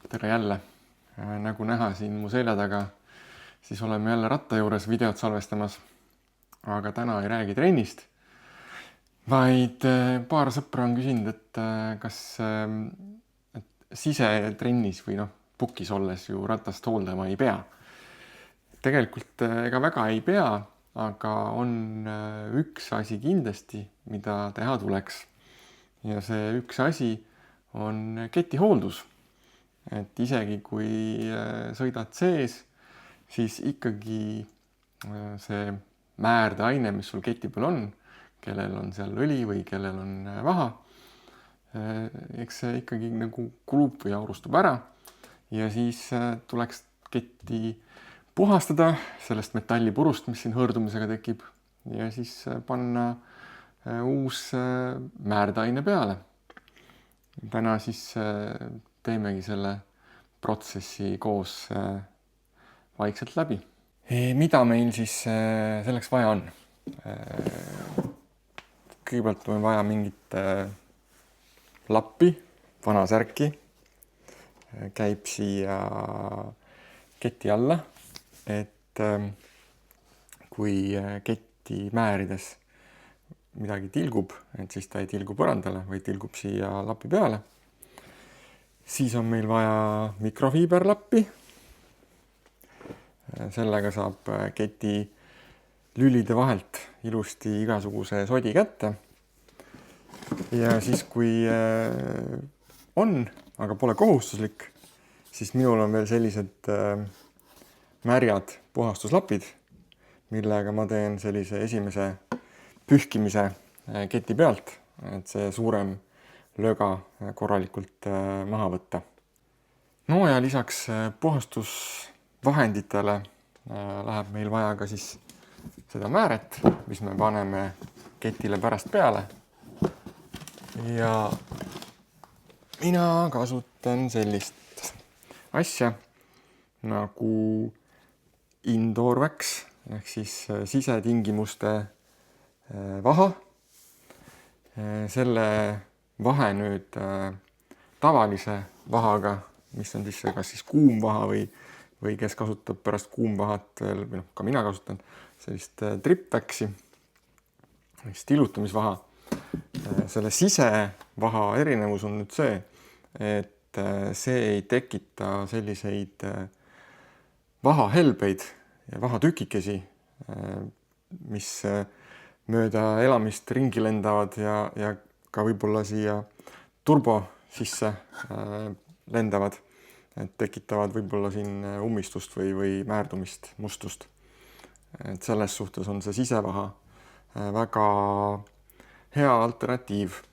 Tere jälle! Nagu näha siin mu selja taga, siis oleme jälle ratta juures videot salvestamas. Aga täna ei räägi trennist, vaid paar sõpra on küsinud, et kas sisetrennis või pukis olles ju ratast hooldama ei pea. Tegelikult ega väga ei pea, aga on üks asi kindlasti, mida teha tuleks. Ja see üks asi on ketihooldus. Et isegi kui sõidad sees, siis ikkagi see määrdeaine, mis sul keti peal on, kellel on seal õli või kellel on vaha, eks see ikkagi nagu kulub või aurustub ära. Ja siis tuleks ketti puhastada sellest metallipurust, mis siin hõõrdumisega tekib, ja siis panna uus määrdeaine peale. Täna siis teemegi selle protsessi koos vaikselt läbi. Mida meil siis selleks vaja on? Kõigepealt on vaja mingit lappi, vana särki, käib siia keti alla, et kui keti määrides midagi tilgub, et siis ta ei tilgu põrandale, vaid tilgub siia lapi peale. Siis on meil vaja mikrofiiberlappi. Sellega saab keti lülide vahelt ilusti igasuguse sodi kätte. Ja siis kui on, aga pole kohustuslik, siis minul on veel sellised märjad puhastuslapid, millega ma teen sellise esimese pühkimise keti pealt, et see suurem lööga korralikult maha võtta. No ja lisaks puhastusvahenditele läheb meil vaja ka siis seda määret, mis me paneme ketile pärast peale. Ja mina kasutan sellist asja nagu Indoor Wax ehk siis sisetingimuste vaha. Selle vahe nüüd tavalise vahaga, mis on siis kas siis kuum vaha või kes kasutab pärast kuumvahat, või ka mina kasutan sellist Trip-Waxi, tilutamisvaha. Selle sisevaha erinevus on nüüd see, et see ei tekita selliseid vahahelbeid ja vahatükikesi, mis mööda elamist ringi lendavad ja ka võib-olla siia turbo sisse lendavad, et tekitavad võib-olla siin ummistust või määrdumist, mustust. Et selles suhtes on see sisevaha väga hea alternatiiv.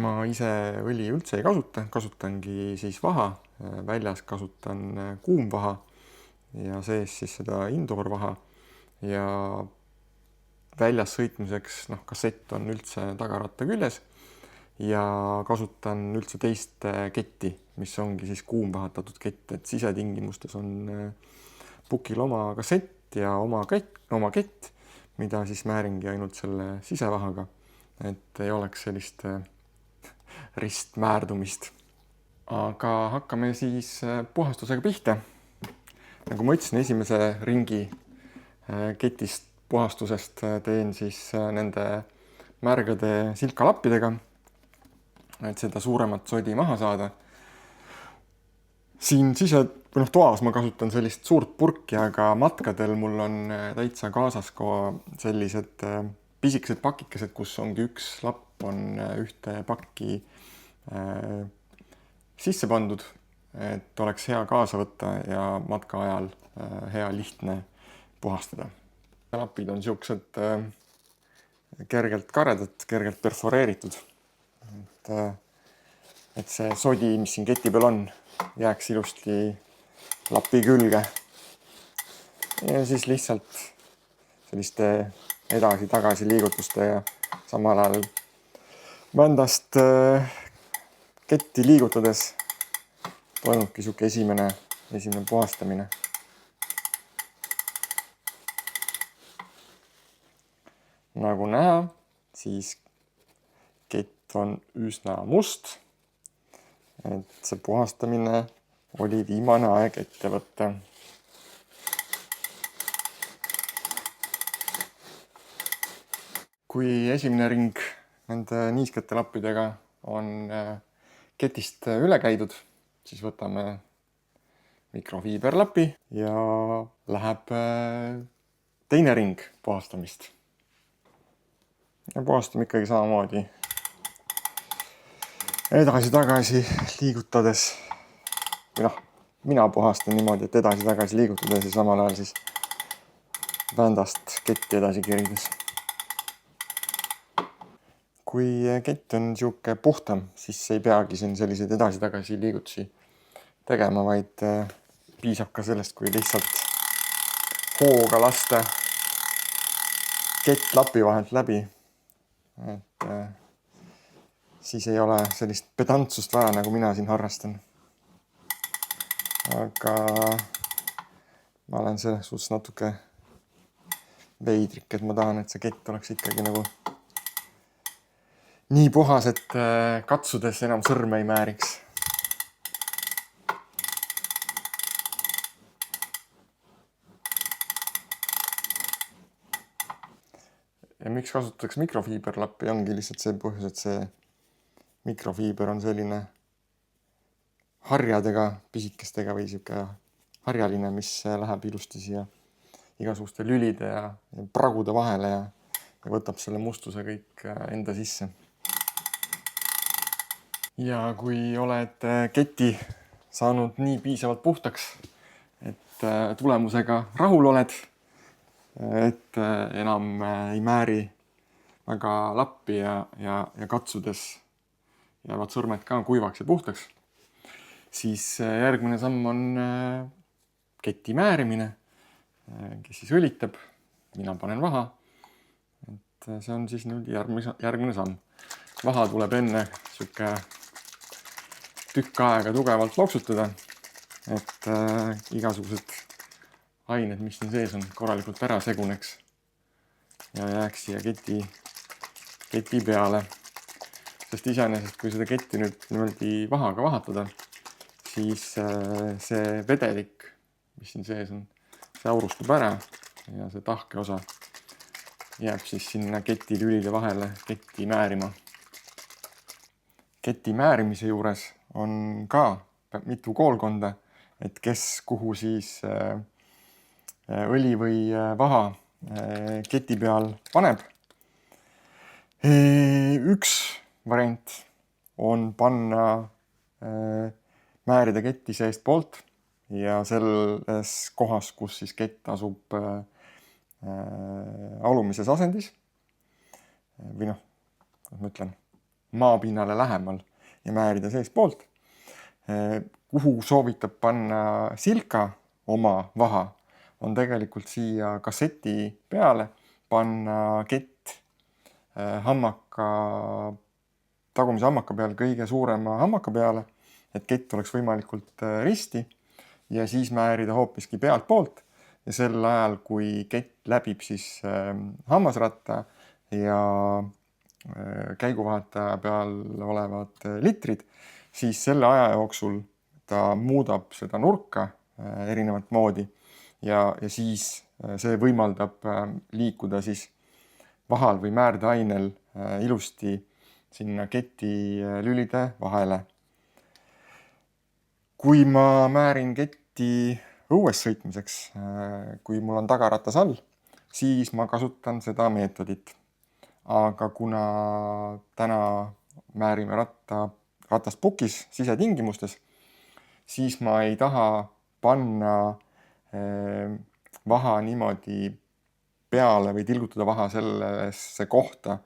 Ma ise õli üldse ei kasuta, kasutangi siis vaha, väljas kasutan kuumvaha ja sees siis seda indoor vaha ja väljas sõitmiseks kassett on üldse tagaratta küljes ja kasutan üldse teist ketti, mis ongi siis kuumvahatatud kett, et sisetingimustes on pukil oma kassett ja oma kett, mida siis määringi ainult selle sisevahaga, et ei oleks sellist ristmäärdumist. Aga hakkame siis puhastusega pihta. Nagu ma ütlesin, esimese ringi ketist puhastusest teen siis nende märgade silkalappidega, et seda suuremat sodi maha saada. Siin toas ma kasutan sellist suurt purki, aga matkadel mul on täitsa kaasas ka sellised pisikesed pakikesed, kus ongi üks lapp on ühte pakki sisse pandud, et oleks hea kaasa võtta ja matka ajal hea lihtne puhastada. Lapid on siuksed kergelt karedad, kergelt perforeeritud. Et see sodi, mis siin keti peal on, jääks ilusti lapi külge. Ja siis lihtsalt selliste edasi-tagasi liigutuste ja samal ajal vändast ketti liigutades toimubki siuke esimene puhastamine. Nagu näha, siis kett on üsna must, et see puhastamine oli viimane aeg ette võtta. Kui esimene ring nende niiskete lappidega on ketist üle käidud, siis võtame mikrofiiberlapi ja läheb teine ring puhastamist. Ja puhastame ikkagi samamoodi edasi-tagasi liigutades. Või mina puhastan niimoodi, et edasi-tagasi liigutades ja samal ajal siis vändast ketti edasi kirides. Kui kett on niisugune puhtam, siis ei peagi siin selliseid edasi-tagasi liigutusi tegema, vaid piisab ka sellest, kui lihtsalt hooga lasta kett lapi vahelt läbi. Et siis ei ole sellist pedantsust vaja, nagu mina siin harrastan. Aga ma olen selles suhtes natuke veidrik, et ma tahan, et see kett oleks ikkagi nagu nii puhas, et katsudes enam sõrme ei määriks. Ja miks kasutatakse mikrofiiberlappi, ongi lihtsalt see põhjus, et see mikrofiiber on selline harjadega, pisikestega või siuke harjaline, mis läheb ilusti siia igasuguste lülide ja pragude vahele ja võtab selle mustuse kõik enda sisse. Ja kui oled keti saanud nii piisavalt puhtaks, et tulemusega rahul oled, et enam ei määri väga lappi ja katsudes jäävad sõrmed ka kuivaks ja puhtaks, siis järgmine samm on keti määrimine, kes siis õlitab, mina panen vaha. Et see on siis nüüd järgmine samm. Vaha tuleb enne siuke tükk aega tugevalt loksutada, et igasugused ained, mis siin sees on, korralikult ära seguneks ja jääks siia keti peale. Sest iseenesest, kui seda ketti nüüd niimoodi vahaga vahatada, siis see vedelik, mis siin sees on, see aurustub ära ja see tahke osa jääb siis sinna keti lülide vahele ketti määrima. Keti määrimise juures on ka mitu koolkonda, et kes kuhu siis õli või vaha keti peal paneb. Üks variant on panna määrida ketti seest poolt ja selles kohas, kus siis kett asub alumises asendis või ma ütlen, maapinnale lähemal ja määrida seest poolt. Kuhu soovitab panna silka oma vaha, on tegelikult siia kasseti peale panna kett tagumise hammaka peal kõige suurema hammaka peale, et kett oleks võimalikult risti ja siis määrida hoopiski pealt poolt ja sel ajal, kui kett läbib siis hammasratta ja käiguvahetaja peal olevad litrid, siis selle aja jooksul ta muudab seda nurka erinevat moodi ja siis see võimaldab liikuda siis vahal või määrdeainel ilusti sinna keti lülide vahele. Kui ma määrin ketti õues sõitmiseks, kui mul on tagaratas all, siis ma kasutan seda meetodit. Aga kuna täna määrime ratast pukis sisetingimustes, siis ma ei taha panna vaha niimoodi peale või tilgutada vaha sellesse kohta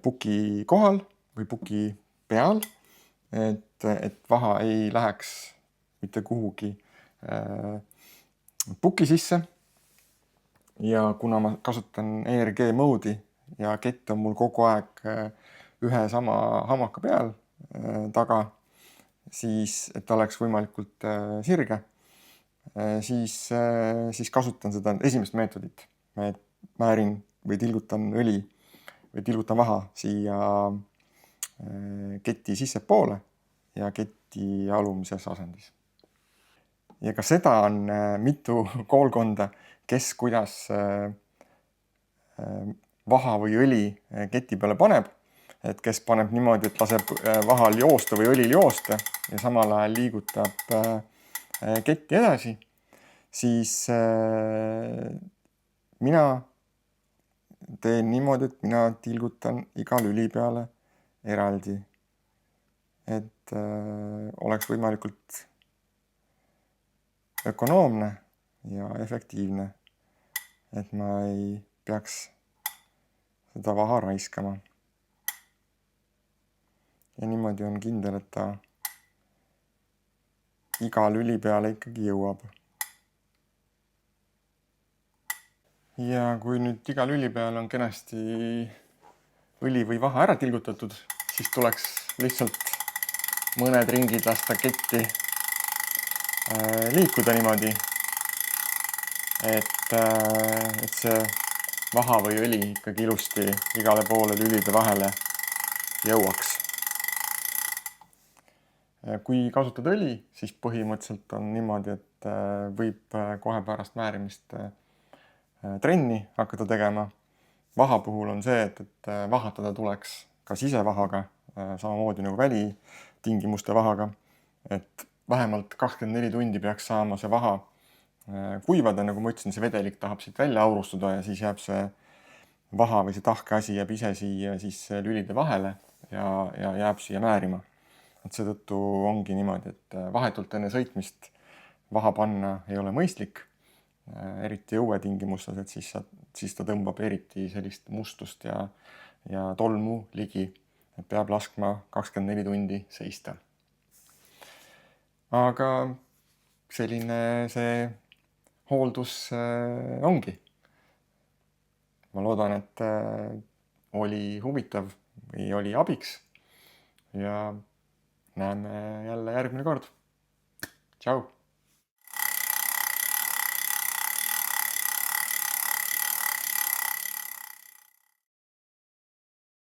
puki kohal või puki peal, et vaha ei läheks mitte kuhugi puki sisse. Ja kuna ma kasutan ERG moodi ja kett on mul kogu aeg ühe sama hammaka peal taga, siis et ta oleks võimalikult sirge, siis kasutan seda esimest meetodit. Määrin või tilgutan õli või tilgutan vaha siia keti sissepoole ja keti alumises asendis. ja ka seda on mitu koolkonda, kes kuidas vaha või õli keti peale paneb. Et kes paneb niimoodi, et laseb vahal joosta või õlil joosta ja samal ajal liigutab ketti edasi, siis mina teen niimoodi, et mina tilgutan iga lüli peale eraldi, et oleks võimalikult ökonoomne ja efektiivne, et ma ei peaks seda vaha raiskama. Ja niimoodi on kindel, et ta iga lüli peale ikkagi jõuab. Ja kui nüüd iga lüli peale on kenasti õli või vaha ära tilgutatud, siis tuleks lihtsalt mõned ringid lasta ketti liikuda niimoodi, et see vaha või õli ikkagi ilusti igale poole lülide vahele jõuaks. Kui kasutad õli, siis põhimõtteliselt on niimoodi, et võib kohe pärast määrimist trenni hakata tegema. Vaha puhul on see, et vahatada tuleks ka sisevahaga, samamoodi nagu välitingimuste vahaga. Et vähemalt 24 tundi peaks saama see vaha kuivada, nagu ma ütlesin, see vedelik tahab siit välja aurustuda ja siis jääb see vaha või see tahke asi jääb ise siia siis lülide vahele ja jääb siia määrima. Et seetõttu ongi niimoodi, et vahetult enne sõitmist vaha panna ei ole mõistlik, eriti õuetingimustes, et siis ta tõmbab eriti sellist mustust ja tolmu ligi, et peab laskma 24 tundi seista. Aga selline see hooldus ongi. Ma loodan, et oli huvitav või oli abiks ja näeme jälle järgmine kord. Tšau!